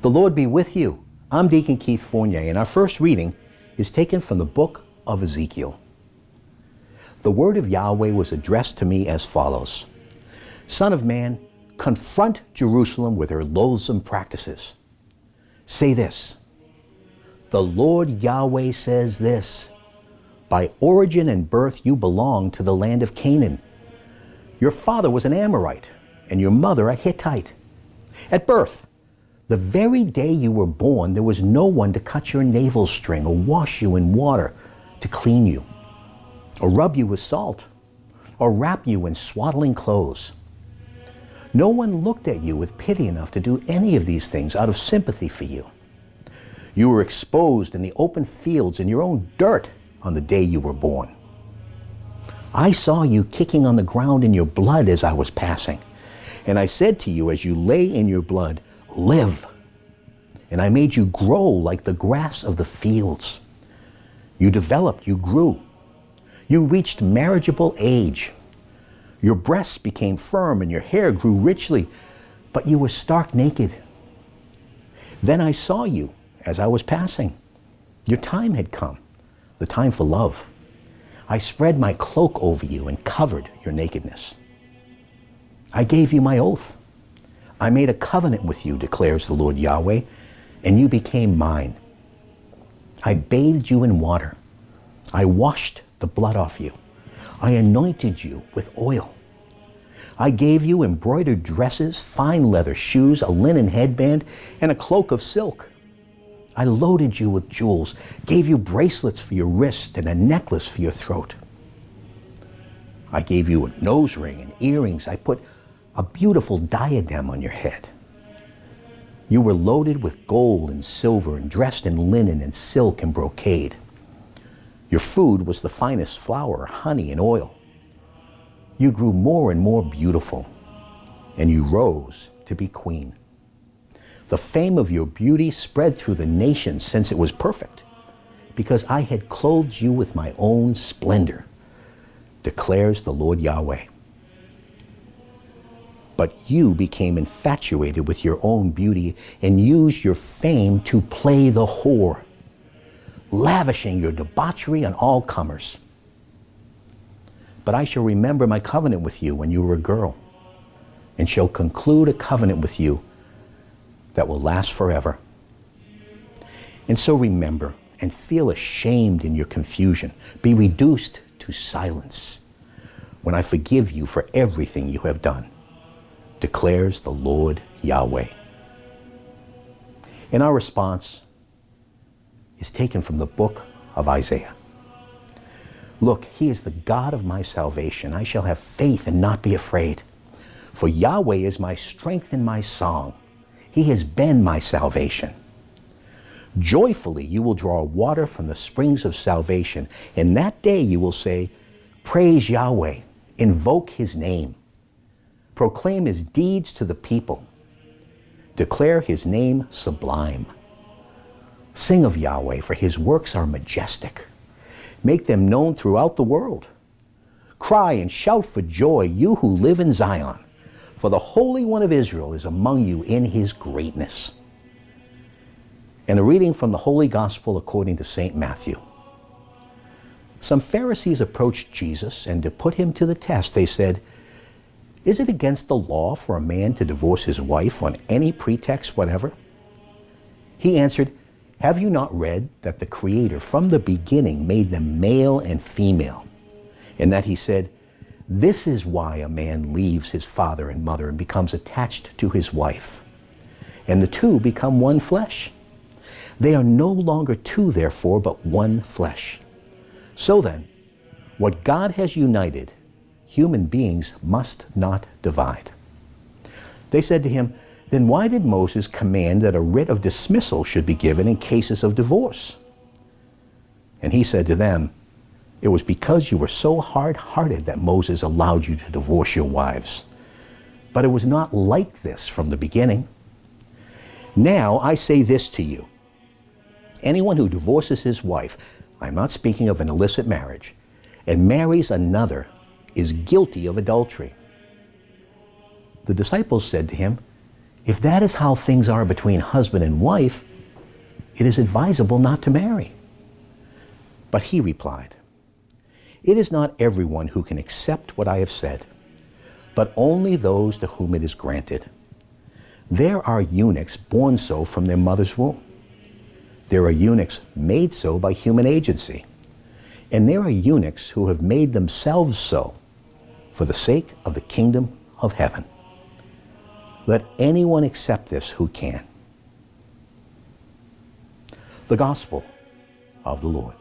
The Lord be with you. I'm Deacon Keith Fournier, and our first reading is taken from the book of Ezekiel. The word of Yahweh was addressed to me as follows. Son of man, confront Jerusalem with her loathsome practices. Say this, the Lord Yahweh says this, by origin and birth you belong to the land of Canaan. Your father was an Amorite, and your mother a Hittite. At birth, the very day you were born, there was no one to cut your navel-string or wash you in water to clean you, or rub you with salt, or wrap you in swaddling clothes. No one looked at you with pity enough to do any of these things out of sympathy for you. You were exposed in the open fields in your own dirt on the day you were born. I saw you kicking on the ground in your blood as I was passing, and I said to you as you lay in your blood, live. And I made you grow like the grass of the fields. You developed, you grew. You reached marriageable age. Your breasts became firm and your hair grew richly, but you were stark naked. Then I saw you as I was passing. Your time had come, the time for love. I spread my cloak over you and covered your nakedness. I gave you my oath. I made a covenant with you, declares the Lord Yahweh, and you became mine. I bathed you in water. I washed the blood off you. I anointed you with oil. I gave you embroidered dresses, fine leather shoes, a linen headband, and a cloak of silk. I loaded you with jewels, gave you bracelets for your wrist and a necklace for your throat. I gave you a nose ring and earrings. I put a beautiful diadem on your head. You were loaded with gold and silver and dressed in linen and silk and brocade. Your food was the finest flour, honey, and oil. You grew more and more beautiful, and you rose to be queen. The fame of your beauty spread through the nations since it was perfect, because I had clothed you with my own splendor, declares the Lord Yahweh. But you became infatuated with your own beauty and used your fame to play the whore, lavishing your debauchery on all comers. But I shall remember my covenant with you when you were a girl, and shall conclude a covenant with you that will last forever. And so remember and feel ashamed in your confusion. Be reduced to silence when I forgive you for everything you have done, declares the Lord Yahweh. And our response is taken from the book of Isaiah. Look, he is the God of my salvation. I shall have faith and not be afraid. For Yahweh is my strength and my song. He has been my salvation. Joyfully you will draw water from the springs of salvation. In that day you will say, praise Yahweh, invoke his name. Proclaim his deeds to the people. Declare his name sublime. Sing of Yahweh, for his works are majestic. Make them known throughout the world. Cry and shout for joy, you who live in Zion, for the Holy One of Israel is among you in his greatness. And a reading from the Holy Gospel according to St. Matthew. Some Pharisees approached Jesus, and to put him to the test, they said, is it against the law for a man to divorce his wife on any pretext whatever? He answered, have you not read that the Creator from the beginning made them male and female? And that he said, this is why a man leaves his father and mother and becomes attached to his wife, and the two become one flesh. They are no longer two, therefore, but one flesh. So then, what God has united, human beings must not divide. They said to him, then why did Moses command that a writ of dismissal should be given in cases of divorce? And he said to them, it was because you were so hard-hearted that Moses allowed you to divorce your wives. But it was not like this from the beginning. Now I say this to you. Anyone who divorces his wife, I'm not speaking of an illicit marriage, and marries another is guilty of adultery. The disciples said to him, if that is how things are between husband and wife, it is advisable not to marry. But he replied, it is not everyone who can accept what I have said, but only those to whom it is granted. There are eunuchs born so from their mother's womb. There are eunuchs made so by human agency. And there are eunuchs who have made themselves so for the sake of the kingdom of heaven. Let anyone accept this who can. The Gospel of the Lord.